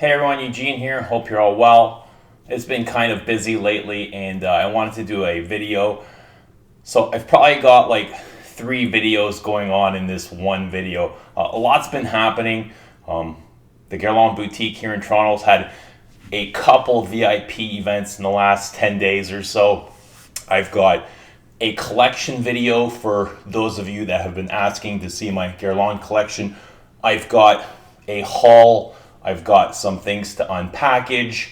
Hey everyone, Eugene here. Hope you're all well. It's been kind of busy lately and I wanted to do a video. So I've probably got like 3 videos going on in this one video. A lot's been happening. The Guerlain Boutique here in Toronto has had a couple VIP events in the last 10 days or so. I've got a collection video for those of you that have been asking to see my Guerlain collection. I've got a haul. I've got some things to unpackage.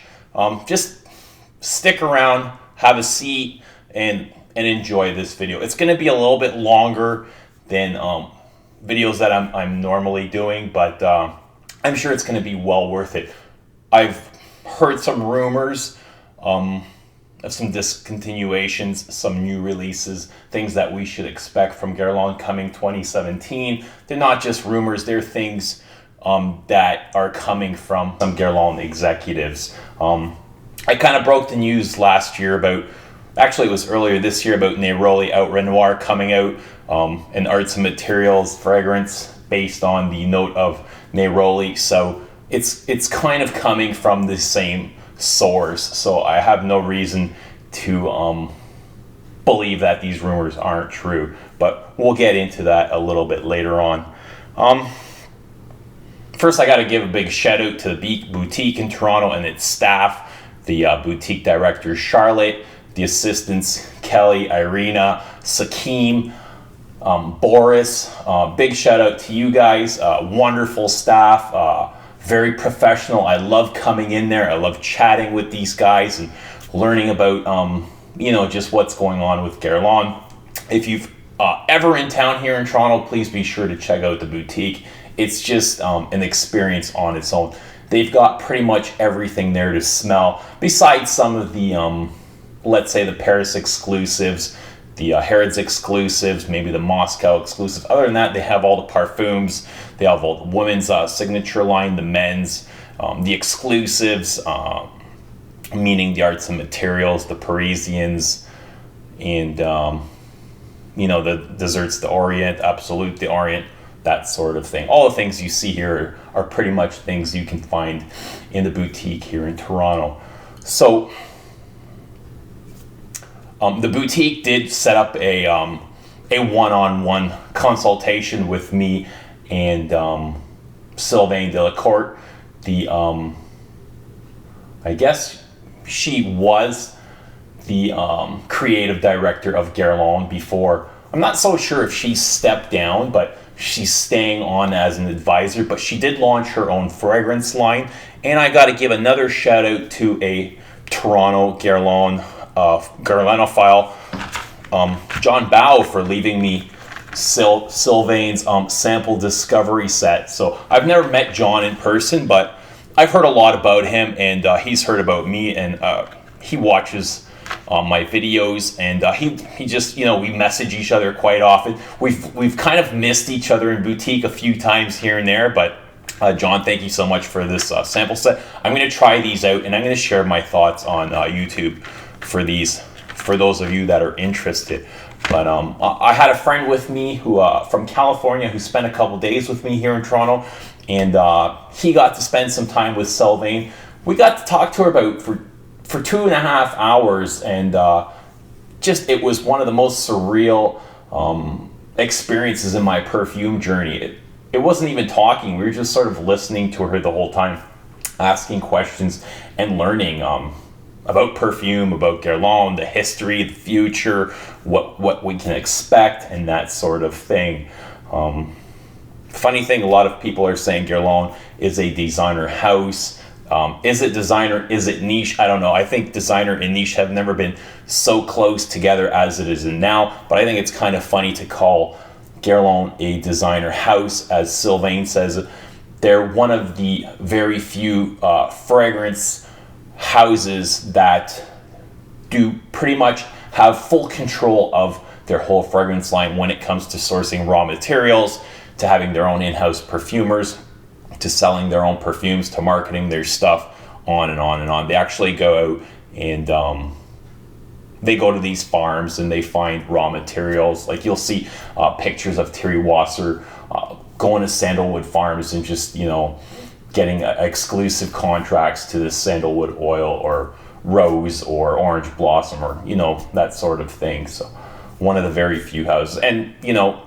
Just stick around, have a seat, and enjoy this video. It's going to be a little bit longer than videos that I'm normally doing, but I'm sure it's going to be well worth it. I've heard some rumors of some discontinuations, some new releases, things that we should expect from Guerlain coming 2017. They're not just rumors, they're things that are coming from some Guerlain executives. I kind of broke the news last year about, actually it was earlier this year, about Neroli Out Renoir coming out, an arts and materials fragrance based on the note of Neroli. So it's kind of coming from the same source. So I have no reason to believe that these rumors aren't true, but we'll get into that a little bit later on. First, I got to give a big shout out to the boutique in Toronto and its staff, the boutique director Charlotte, the assistants Kelly, Irina, Sakim, Boris. Big shout out to you guys. Wonderful staff, very professional. I love coming in there. I love chatting with these guys and learning about just what's going on with Guerlain. If you've ever in town here in Toronto, please be sure to check out the boutique. It's just an experience on its own. They've got pretty much everything there to smell, besides some of the, let's say, the Paris exclusives, the Harrods exclusives, maybe the Moscow exclusives. Other than that, they have all the parfums. They have all the women's signature line, the men's, the exclusives, meaning the arts and materials, the Parisians, and, the desserts, the Orient, Absolute, the Orient, that sort of thing. All the things you see here are pretty much things you can find in the boutique here in Toronto. So the boutique did set up a one-on-one consultation with me and Sylvaine Delacourte. I guess she was the creative director of Guerlain before. I'm not so sure if she stepped down, but she's staying on as an advisor. But she did launch her own fragrance line. And I got to give another shout out to a Toronto Guerlain Guerlainophile, John Bao, for leaving me Sylvain's sample discovery set. So I've never met John in person, but I've heard a lot about him, and he's heard about me, and he watches my videos, and he just, we message each other quite often. We've kind of missed each other in boutique a few times here and there, but John, thank you so much for this sample set. I'm going to try these out, and I'm going to share my thoughts on YouTube for those of you that are interested. But I had a friend with me who from California who spent a couple days with me here in Toronto, and he got to spend some time with Sylvaine. We got to talk to her about for 2.5 hours, and it was one of the most surreal experiences in my perfume journey. It wasn't even talking. We were just sort of listening to her the whole time, asking questions and learning about perfume, about Guerlain, the history, the future, what we can expect, and that sort of thing. Funny thing, a lot of people are saying Guerlain is a designer house. Is it designer? Is it niche? I don't know. I think designer and niche have never been so close together as it is now. But I think it's kind of funny to call Guerlain a designer house. As Sylvaine says, they're one of the very few fragrance houses that do pretty much have full control of their whole fragrance line when it comes to sourcing raw materials, to having their own in-house perfumers, to selling their own perfumes, to marketing their stuff, on and on and on. They actually go out and they go to these farms and they find raw materials. Like you'll see pictures of Thierry Wasser going to sandalwood farms and just, getting exclusive contracts to the sandalwood oil or rose or orange blossom or, you know, that sort of thing. So one of the very few houses. And, you know,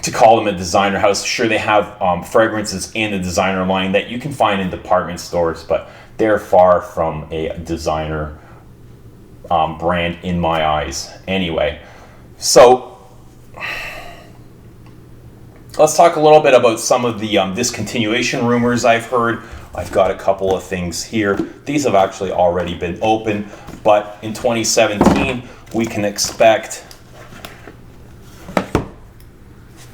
to call them a designer house, sure, they have fragrances in the designer line that you can find in department stores, but they're far from a designer brand in my eyes anyway. So let's talk a little bit about some of the discontinuation rumors I've heard. I've got a couple of things here. These have actually already been open, but in 2017 we can expect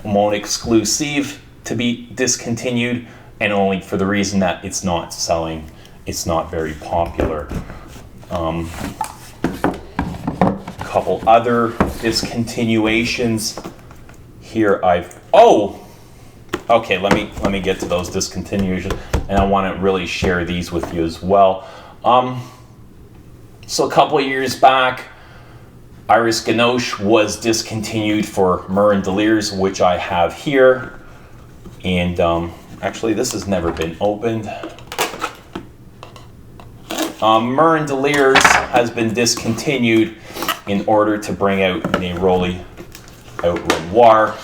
Mon Exclusive to be discontinued, and only for the reason that it's not selling. It's not very popular. Couple other discontinuations here. Okay, let me get to those discontinuations, and I want to really share these with you as well. So a couple of years back, Iris Ganoche was discontinued for Mur & Delires, which I have here, and actually this has never been opened. Mur & Delires has been discontinued in order to bring out Neroli Out Renoir.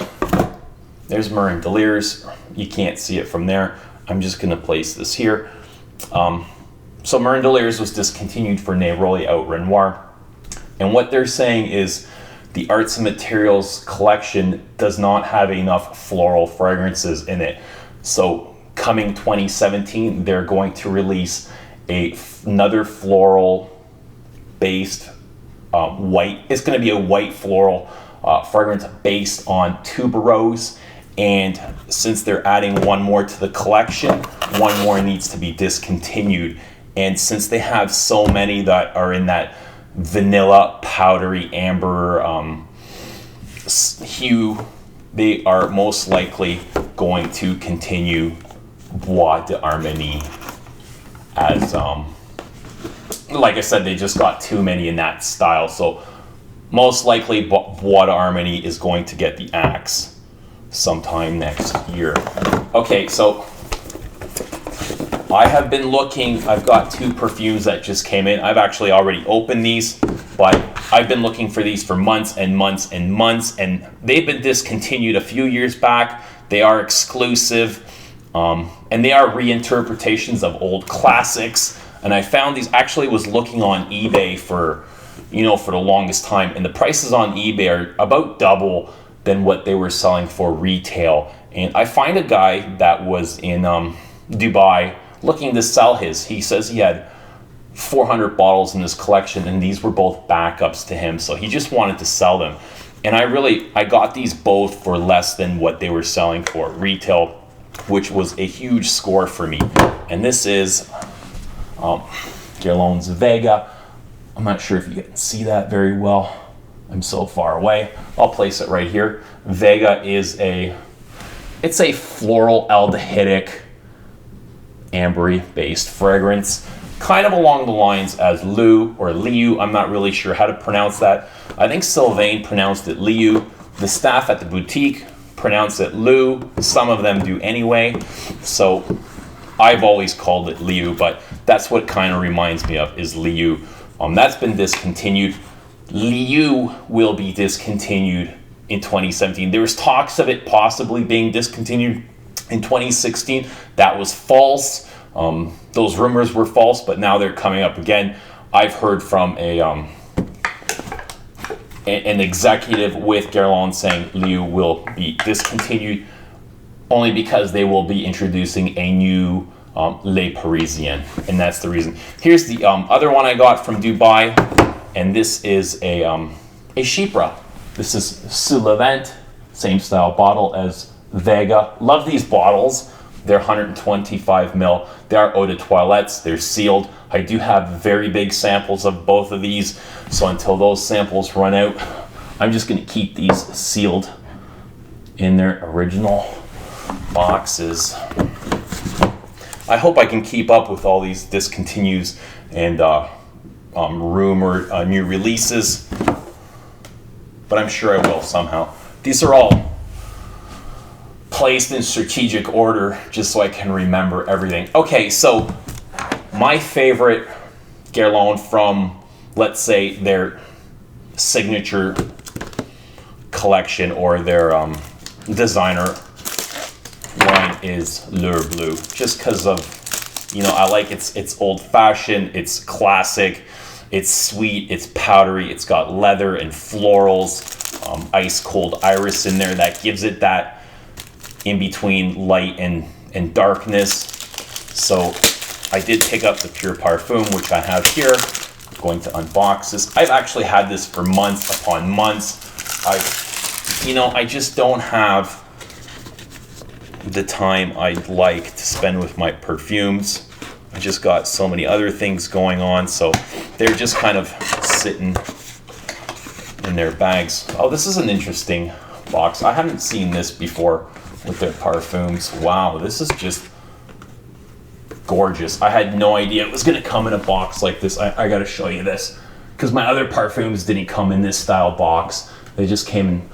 There's Mur & Delires. You can't see it from there. I'm just going to place this here. So Mur & Delires was discontinued for Neroli Out Renoir. And what they're saying is the Arts and Materials collection does not have enough floral fragrances in it. So coming 2017, they're going to release another floral based white. It's going to be a white floral fragrance based on tuberose. And since they're adding one more to the collection, one more needs to be discontinued. And since they have so many that are in that vanilla, powdery, amber hue, they are most likely going to continue Bois d'Harmonie as, like I said, they just got too many in that style. So most likely Bois d'Harmonie is going to get the axe sometime next year. Okay, so I have been looking. I've got two perfumes that just came in. I've actually already opened these, but I've been looking for these for months and months and months, and they've been discontinued a few years back. They are exclusive, and they are reinterpretations of old classics. And I found these, actually was looking on eBay for the longest time, and the prices on eBay are about double than what they were selling for retail. And I find a guy that was in Dubai looking to sell his. He says he had 400 bottles in his collection, and these were both backups to him, so he just wanted to sell them. And I got these both for less than what they were selling for retail, which was a huge score for me. And this is Guerlain's Vega. I'm not sure if you can see that very well. I'm so far away. I'll place it right here. Vega is it's a floral aldehydic ambery based fragrance, kind of along the lines as Liu or Liu. I'm not really sure how to pronounce that. I think Sylvain pronounced it Liu. The staff at the boutique pronounce it Liu. Some of them do anyway. So I've always called it Liu, but that's what it kind of reminds me of is Liu. That's been discontinued. Liu will be discontinued in 2017. There was talks of it possibly being discontinued in 2016. That was false. Those rumors were false, but now they're coming up again. I've heard from an executive with Guerlain saying Liu will be discontinued only because they will be introducing a new Les Parisiens, and that's the reason. Here's the other one I got from Dubai, and this is a Chypre. This is Sous la Vente, same style bottle as Vega. Love these bottles. They're 125 ml. They are eau de toilettes. They're sealed. I do have very big samples of both of these, so until those samples run out, I'm just going to keep these sealed in their original boxes. I hope I can keep up with all these discontinues and rumored new releases, but I'm sure I will somehow. These are all placed in strategic order just so I can remember everything. Okay, so my favorite Guerlain from, let's say, their signature collection or their designer line is L'Heure Bleu, just because of, you know, I like it's old-fashioned, it's classic, it's sweet, it's powdery, it's got leather and florals, ice cold iris in there that gives it that in between light and darkness. So I did pick up the Pure Parfum, which I have here. I'm going to unbox this. I've actually had this for months upon months. I just don't have the time I'd like to spend with my perfumes. I just got so many other things going on, so they're just kind of sitting in their bags. Oh, this is an interesting box. I haven't seen this before with their parfums. Wow, this is just gorgeous. I had no idea it was going to come in a box like this. I got to show you this, because my other parfums didn't come in this style box. They just came in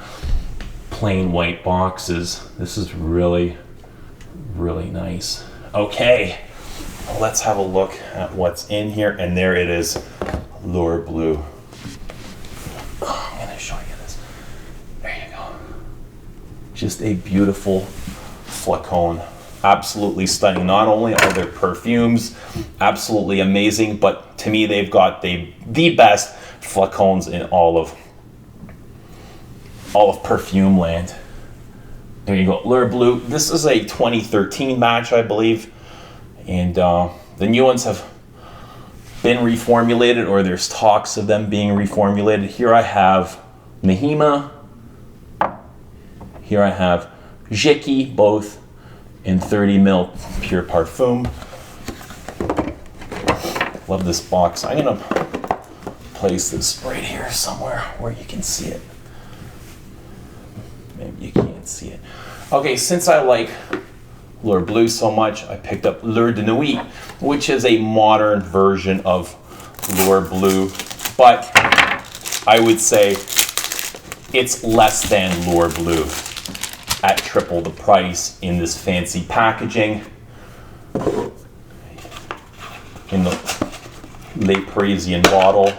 plain white boxes. This is really, really nice. Okay, let's have a look at what's in here, and there it is, L'Heure Bleu. Oh, I'm gonna show you this. There you go. Just a beautiful flacon. Absolutely stunning. Not only are their perfumes absolutely amazing, but to me they've got the best flacons in all of perfume land. There you go, L'Heure Bleu. This is a 2013 batch, I believe, and the new ones have been reformulated, or there's talks of them being reformulated. Here I have Nehima. Here I have Jiki, both in 30 ml Pure Parfum. Love this box. I'm gonna place this right here somewhere where you can see it. Maybe you can't see it. Okay, since I like L'Heure Bleu so much, I picked up L'Heure de Nuit, which is a modern version of L'Heure Bleu, but I would say it's less than L'Heure Bleu at triple the price in this fancy packaging, in the Le Parisien bottle.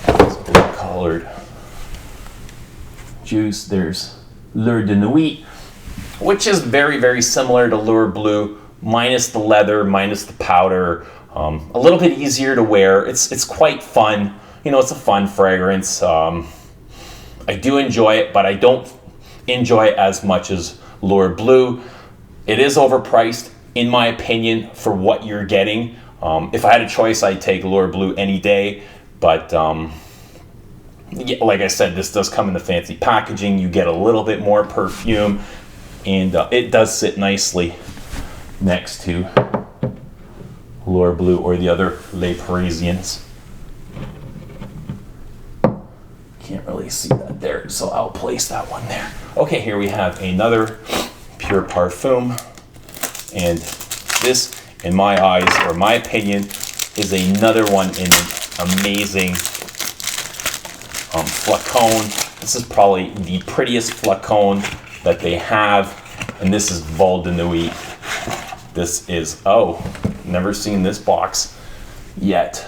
It's blue colored juice. There's L'Heure de Nuit, which is very, very similar to L'Heure Bleu, minus the leather, minus the powder. A little bit easier to wear. It's quite fun. You know, it's a fun fragrance. I do enjoy it, but I don't enjoy it as much as L'Heure Bleu. It is overpriced, in my opinion, for what you're getting. If I had a choice, I'd take L'Heure Bleu any day, but yeah, like I said, this does come in the fancy packaging. You get a little bit more perfume, and it does sit nicely next to L'Heure Bleu or the other Les Parisiens. Can't really see that there, so I'll place that one there. Okay, here we have another Pure Parfum, and this, in my eyes, or my opinion, is another one in an amazing flacon. This is probably the prettiest flacon that they have, and this is Vol de Nuit. This is, oh, never seen this box yet.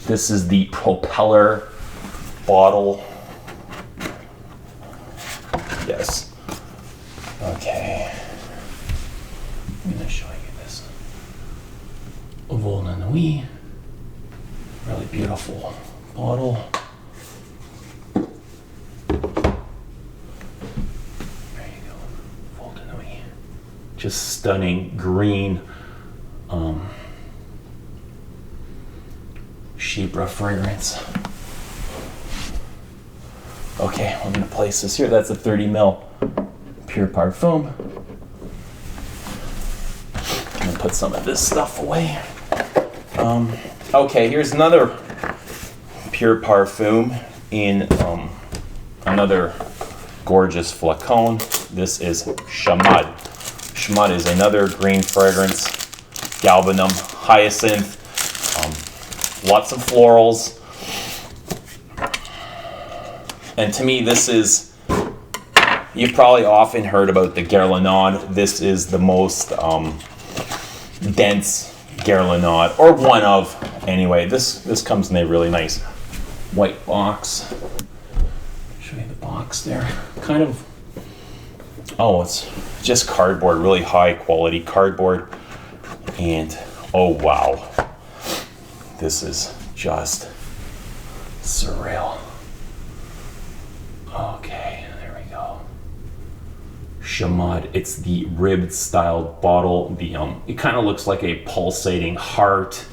This is the propeller bottle. Yes. Okay. I'm going to show you this. Vol de Nuit. Really beautiful bottle. Just stunning green Chypre fragrance. Okay, I'm gonna place this here. That's a 30 ml Pure Parfum. I'm gonna put some of this stuff away. Okay, here's another Pure Parfum in another gorgeous flacon. This is Shammed. Shammed is another green fragrance, galbanum, hyacinth, lots of florals. And to me, this is, you've probably often heard about the Guerlain OUD. This is the most dense Guerlain OUD, or one of, anyway. This comes in a really nice white box. Show you the box there. Kind of, oh, it's just cardboard, really high quality cardboard. And oh wow, this is just surreal. Okay, there we go. Shammed. It's the ribbed styled bottle. The it kind of looks like a pulsating heart.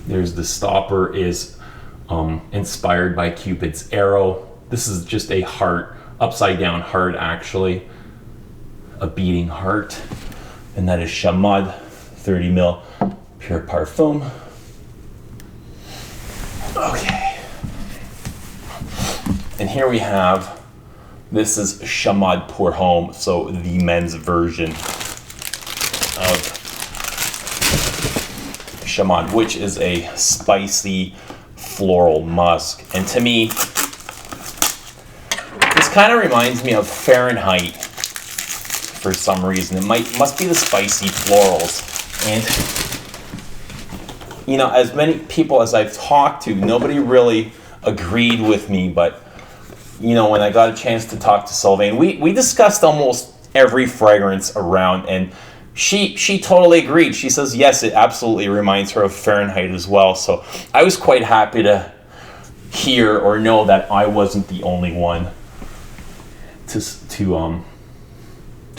There's the stopper, is inspired by Cupid's arrow. This is just a heart, upside down heart actually, a beating heart, and that is Shammed 30 ml pure parfum. Okay, and here we have, this is Shammed Pour Homme, so the men's version of Shammed, which is a spicy floral musk. And to me, this kind of reminds me of Fahrenheit for some reason. It must be the spicy florals. And you know, as many people as I've talked to, nobody really agreed with me, but you know, when I got a chance to talk to Sylvaine, we discussed almost every fragrance around, and she totally agreed. She says yes, it absolutely reminds her of Fahrenheit as well. So I was quite happy to hear or know that I wasn't the only one to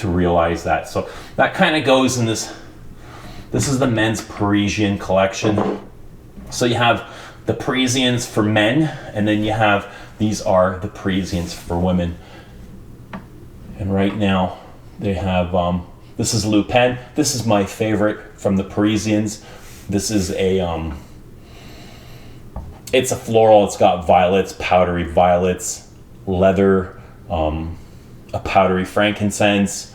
realize that. So that kind of goes in this. This is the men's Parisian collection. So you have the Parisians for men, and then you have, these are the Parisians for women. And right now they have, this is Lupin. This is my favorite from the Parisians. This is a, it's a floral. It's got violets, powdery violets, leather, a powdery frankincense,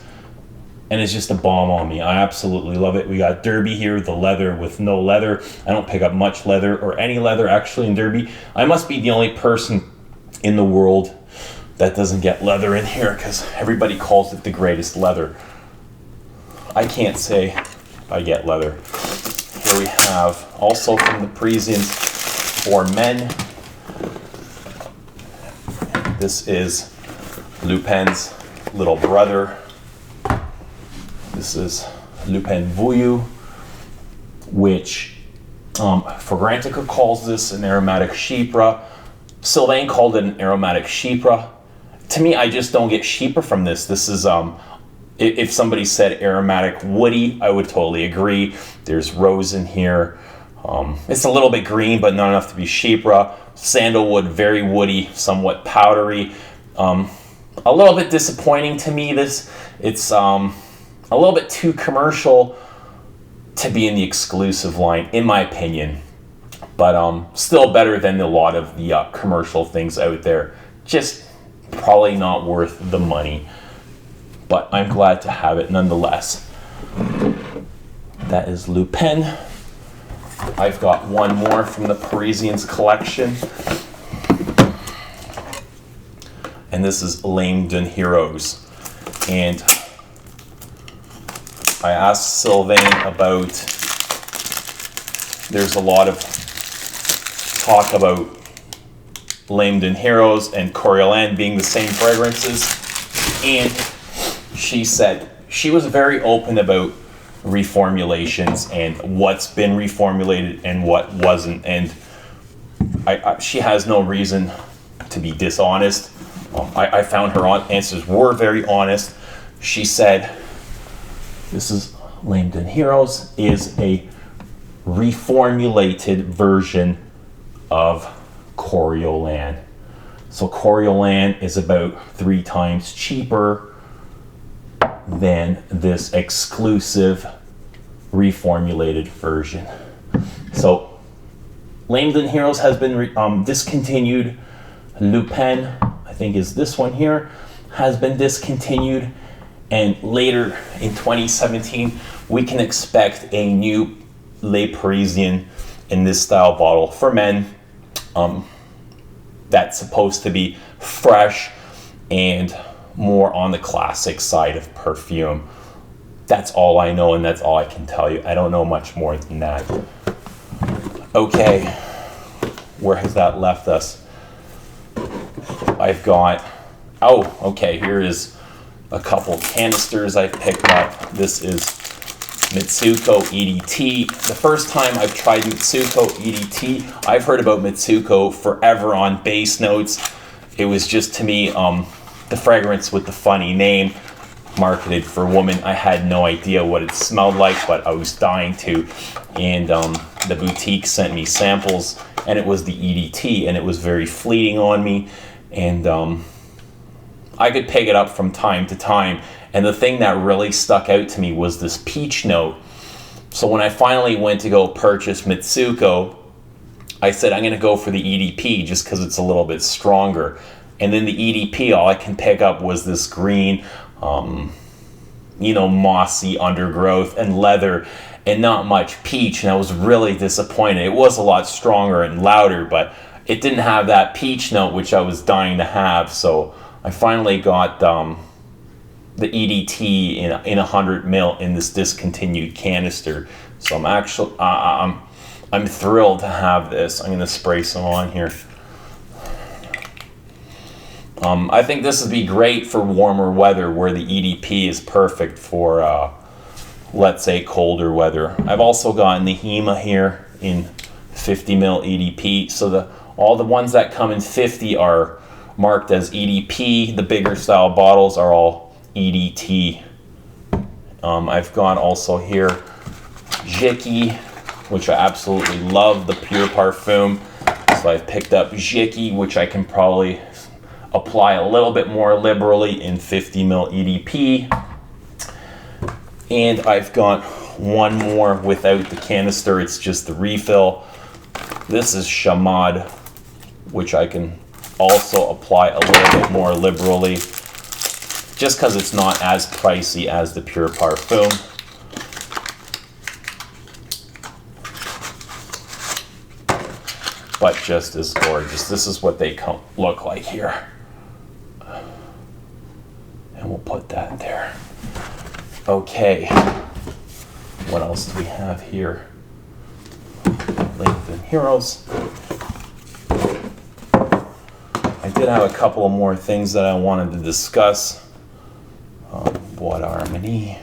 and it's just a bomb on me. I absolutely love it. We got Derby here, the leather with no leather. I don't pick up much leather or any leather actually in Derby. I must be the only person in the world that doesn't get leather in here, because everybody calls it the greatest leather. I can't say I get leather. Here we have also from the Parisians for men. This is Lupin's little brother. This is Lupin Voyou, which Fragrantica calls this an aromatic chypre. Sylvain called it an aromatic chypre. To me, I just don't get chypre from this. This is, if somebody said aromatic woody, I would totally agree. There's rose in here. It's a little bit green, but not enough to be chypre. Sandalwood, very woody, somewhat powdery. A little bit disappointing to me. It's a little bit too commercial to be in the exclusive line, in my opinion. But still better than a lot of the commercial things out there. Just probably not worth the money. But I'm glad to have it nonetheless. That is Lupin. I've got one more from the Parisians collection. And this is L'Homme Heroes. And I asked Sylvain about, there's a lot of talk about L'Homme Heroes and Guerlain being the same fragrances. And she said she was very open about reformulations and what's been reformulated and what wasn't. And she has no reason to be dishonest. I found her answers were very honest. She said, this is L'Homme Heroes is a reformulated version of Guerlain. So Guerlain is about 3 times cheaper than this exclusive reformulated version. So L'Homme Heroes has been discontinued. Lupin, I think is this one here, has been discontinued. And later in 2017, we can expect a new Les Parisiens in this style bottle for men. that's supposed to be fresh and more on the classic side of perfume. That's all I know, and that's all I can tell you. I don't know much more than that. Okay, where has that left us? I've got, oh, okay, here is a couple canisters I've picked up. This is Mitsuko EDT. The first time I've tried Mitsuko EDT, I've heard about Mitsuko forever on base notes. It was just, to me, the fragrance with the funny name, marketed for women. I had no idea what it smelled like, but I was dying to. And the boutique sent me samples, and it was the EDT, and it was very fleeting on me. And I could pick it up from time to time. And the thing that really stuck out to me was this peach note. So when I finally went to go purchase Mitsuko, I said, I'm going to go for the EDP just because it's a little bit stronger. And then the EDP, all I can pick up was this green, mossy undergrowth and leather and not much peach. And I was really disappointed. It was a lot stronger and louder, but it didn't have that peach note, which I was dying to have. So I finally got the EDT in 100 ml in this discontinued canister. So I'm actually, I'm thrilled to have this. I'm going to spray some on here. I think this would be great for warmer weather where the EDP is perfect for, let's say, colder weather. I've also gotten the HEMA here in 50 ml EDP. So all the ones that come in 50 are marked as EDP. The bigger style bottles are all EDT. I've got also here Jicky, which I absolutely love, the pure parfum. So I've picked up Jicky, which I can probably apply a little bit more liberally in 50 ml EDP. And I've got one more without the canister, it's just the refill. This is Shammed, which I can also apply a little bit more liberally, just because it's not as pricey as the pure parfum. But just as gorgeous. This is what they look like here. And we'll put that there. Okay. What else do we have here? Guerlain Heroes. I did have a couple of more things that I wanted to discuss. Bois d'Harmonie.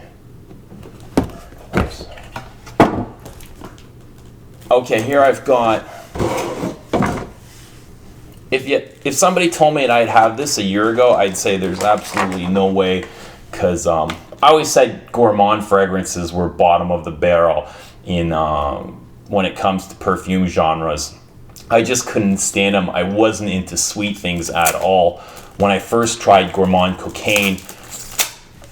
Okay, here I've got. If somebody told me that I'd have this a year ago, I'd say there's absolutely no way, because I always said gourmand fragrances were bottom of the barrel in when it comes to perfume genres. I just couldn't stand them. I wasn't into sweet things at all. When I first tried gourmand cocaine,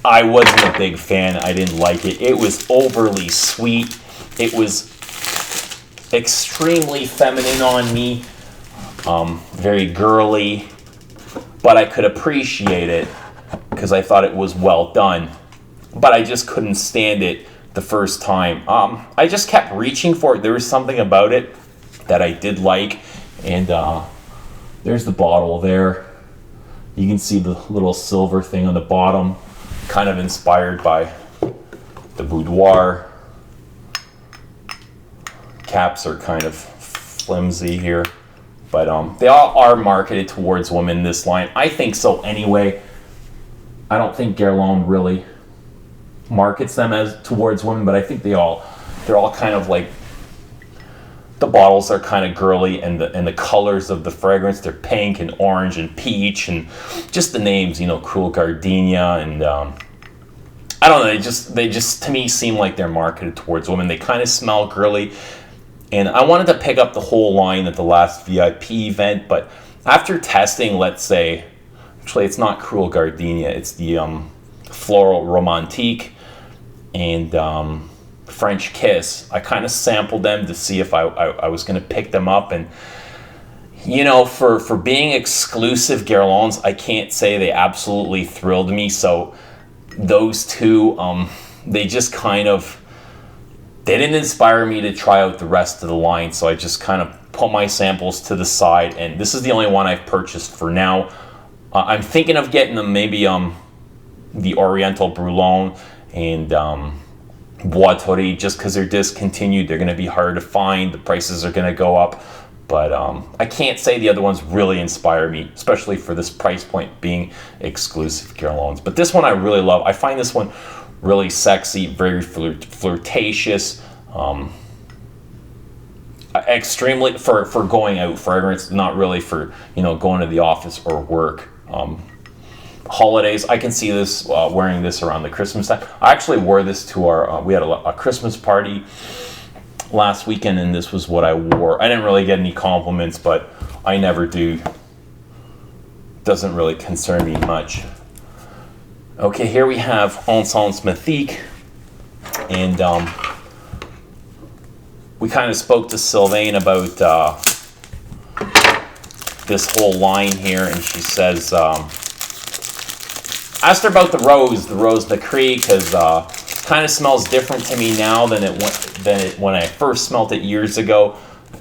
I wasn't a big fan. I didn't like it. It was overly sweet. It was extremely feminine on me. Very girly, but I could appreciate it because I thought it was well done, but I just couldn't stand it the first time. I just kept reaching for it. There was something about it that I did like, and there's the bottle there. You can see the little silver thing on the bottom, kind of inspired by the boudoir. Caps are kind of flimsy here. But they all are marketed towards women in this line. I think so anyway. I don't think Guerlain really markets them as towards women, but I think they're all kind of like, the bottles are kind of girly, and the colors of the fragrance, they're pink and orange and peach, and just the names, Cruel Gardenia, and I don't know, they just to me seem like they're marketed towards women. They kind of smell girly. And I wanted to pick up the whole line at the last VIP event, but after testing, let's say, actually it's not Cruel Gardenia, it's the Floral Romantique and French Kiss. I kind of sampled them to see if I was going to pick them up. And, for being exclusive Guerlains, I can't say they absolutely thrilled me. So those two, they just kind of, they didn't inspire me to try out the rest of the line, so I just kind of put my samples to the side, and this is the only one I've purchased for now. I'm thinking of getting them, maybe the Oriental Brulon and Bois Toré, just because they're discontinued. They're going to be hard to find. The prices are going to go up. But I can't say the other ones really inspire me, especially for this price point being exclusive Guerlains. But this one I really love. I find this one really sexy, very flirtatious, extremely for going out fragrance, not really for, you know, going to the office or work. Holidays, I can see this wearing this around the Christmas time. I actually wore this to our we had a Christmas party last weekend, and this was what I wore. I didn't really get any compliments, but I never do. Doesn't really concern me much. Okay, here we have Encens Mythique, and we kind of spoke to Sylvaine about this whole line here, and she says, asked her about the Rose Nacree, because kind of smells different to me now than when I first smelt it years ago.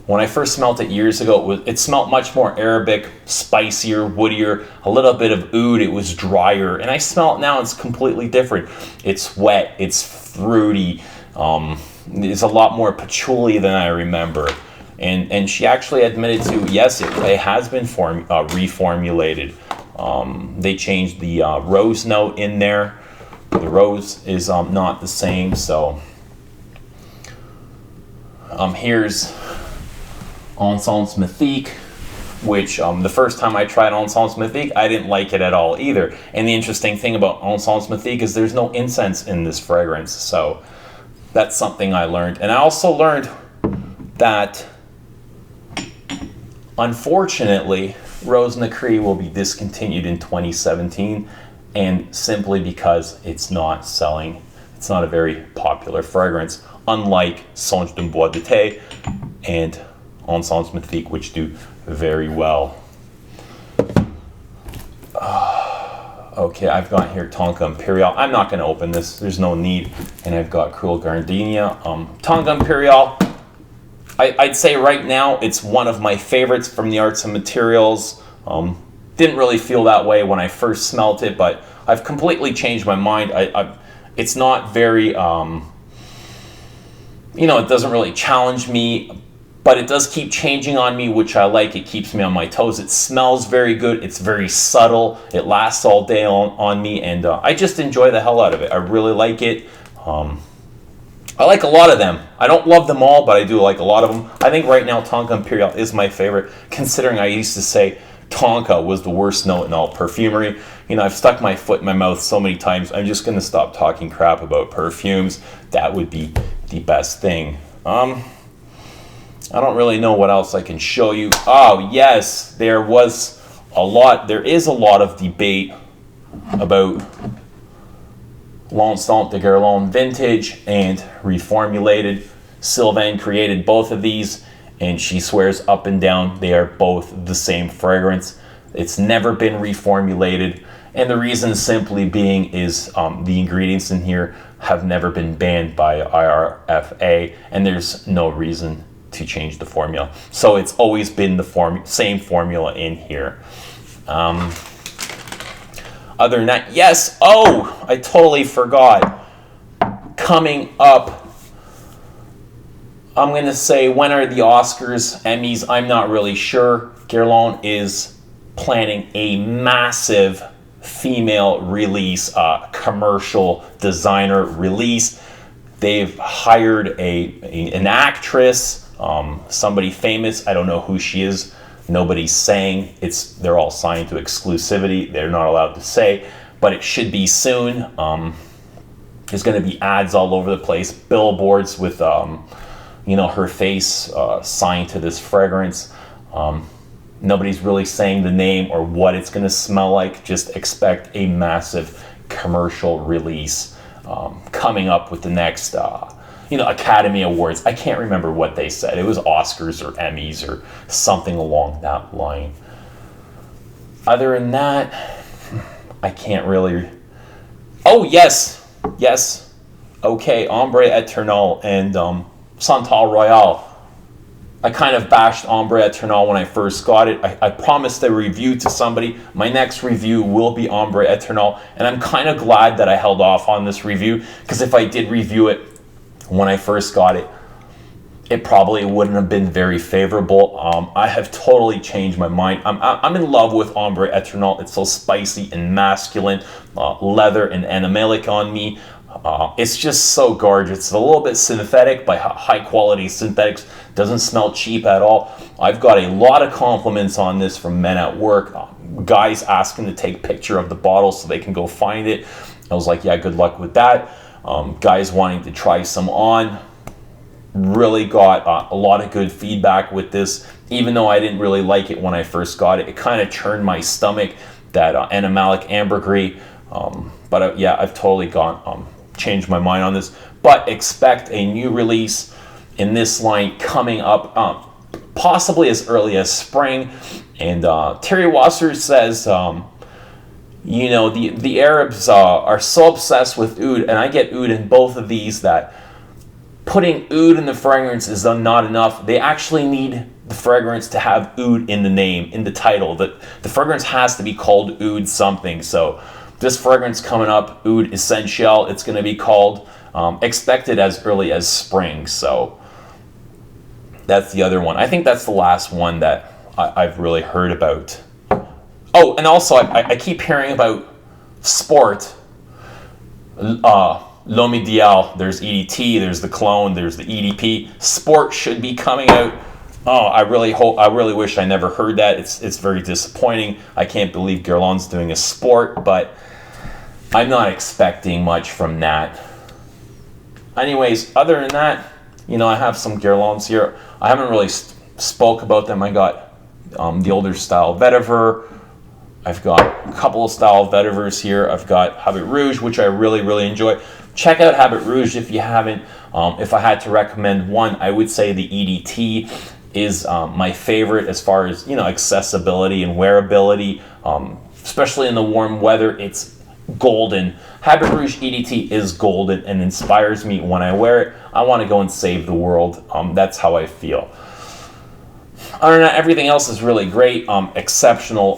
When I first smelt it years ago, it smelled much more Arabic, spicier, woodier, a little bit of oud. It was drier, and I smell it now. It's completely different. It's wet. It's fruity. It's a lot more patchouli than I remember. And she actually admitted to, yes, it has been reformulated. They changed the rose note in there. The rose is not the same, so here's Encens Mythique, which the first time I tried Encens Mythique, I didn't like it at all either. And the interesting thing about Encens Mythique is there's no incense in this fragrance, so that's something I learned. And I also learned that, unfortunately, Rose Nacree will be discontinued in 2017, and simply because it's not selling. It's not a very popular fragrance, unlike Songe d'un Bois d'été and Encens Mythique, which do very well. Okay, I've got here Tonka Imperial. I'm not going to open this. There's no need. And I've got Cruel Gardenia. Tonka Imperial, I'd say right now it's one of my favorites from the Arts and Materials. Didn't really feel that way when I first smelt it, but I've completely changed my mind. It's not very, you know, it doesn't really challenge me, but it does keep changing on me, which I like. It keeps me on my toes. It smells very good. It's very subtle. It lasts all day on me, and I just enjoy the hell out of it. I really like it. I like a lot of them. I don't love them all, but I do like a lot of them. I think right now Tonka Imperial is my favorite, considering I used to say Tonka was the worst note in all perfumery. You know, I've stuck my foot in my mouth so many times. I'm just going to stop talking crap about perfumes. That would be the best thing. I don't really know what else I can show you. Oh, yes, there is a lot of debate about L'Instant de Guerlain Vintage and reformulated. Sylvaine created both of these, and she swears up and down they are both the same fragrance. It's never been reformulated, and the reason simply being is the ingredients in here have never been banned by IRFA, and there's no reason to change the formula. So it's always been the same formula in here. Other than that, yes, oh, I totally forgot. Coming up, I'm going to say, when are the Oscars, Emmys? I'm not really sure. Guerlain is planning a massive female release, commercial designer release. They've hired an actress, somebody famous. I don't know who she is. Nobody's saying. They're all signed to exclusivity. They're not allowed to say, but it should be soon. There's going to be ads all over the place, billboards with her face signed to this fragrance. Nobody's really saying the name or what it's going to smell like. Just expect a massive commercial release coming up with the next Academy Awards. I can't remember what they said. It was Oscars or Emmys or something along that line. Other than that, I can't really... Oh, yes. okay, Ombre Eternal and Santal Royale. I kind of bashed Ombre Eternal when I first got it. I promised a review to somebody. My next review will be Ombre Eternal, and I'm kind of glad that I held off on this review, because if I did review it when I first got it, it probably wouldn't have been very favorable. I have totally changed my mind. I'm in love with Ombre Eternal. It's so spicy and masculine, leather and animalic on me. It's just so gorgeous. It's a little bit synthetic, but high quality synthetics. Doesn't smell cheap at all. I've got a lot of compliments on this from men at work. Guys asking to take a picture of the bottle so they can go find it. I was like, yeah, good luck with that. Guys wanting to try some on. Really got a lot of good feedback with this. Even though I didn't really like it when I first got it, it kind of churned my stomach, that animalic ambergris. But yeah, I've totally changed my mind on this. But expect a new release in this line coming up, possibly as early as spring. And Terry Wasser says, you know, the Arabs are so obsessed with oud, and I get oud in both of these, that putting oud in the fragrance is not enough. They actually need the fragrance to have oud in the name, in the title. The fragrance has to be called oud something. So this fragrance coming up, Oud Essentiel, it's going to be called, expected as early as spring. So that's the other one. I think that's the last one that I've really heard about. Oh, and also I keep hearing about Sport, L'Homme Ideal. There's EDT, there's the clone, there's the EDP. Sport should be coming out. Oh, I really wish I never heard that. It's very disappointing. I can't believe Guerlain's doing a Sport, but I'm not expecting much from that. Anyways, other than that, you know, I have some Guerlains here. I haven't really spoke about them. I got the older style vetiver. I've got a couple of style vetivers here. I've got Habit Rouge, which I really enjoy. Check out Habit Rouge if you haven't. If I had to recommend one, I would say the EDT is my favorite as far as, you know, accessibility and wearability, especially in the warm weather. It's golden. Habit Rouge EDT is golden and inspires me when I wear it. I want to go and save the world. That's how I feel. Other than that, everything else is really great. Exceptional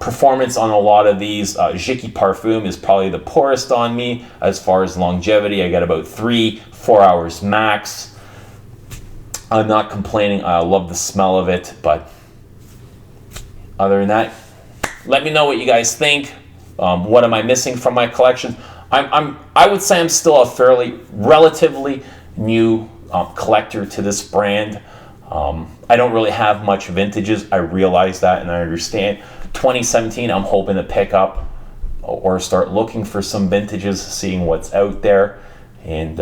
performance on a lot of these. Guerlain Perfume is probably the poorest on me as far as longevity. I got about 3-4 hours max. I'm not complaining. I love the smell of it, but other than that, let me know what you guys think. What am I missing from my collection? I would say I'm still a relatively new collector to this brand. I don't really have much vintages. I realize that and I understand. 2017, I'm hoping to pick up or start looking for some vintages, seeing what's out there. And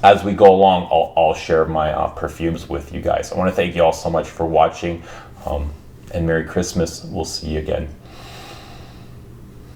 as we go along, I'll share my perfumes with you guys. I want to thank you all so much for watching, and Merry Christmas. We'll see you again.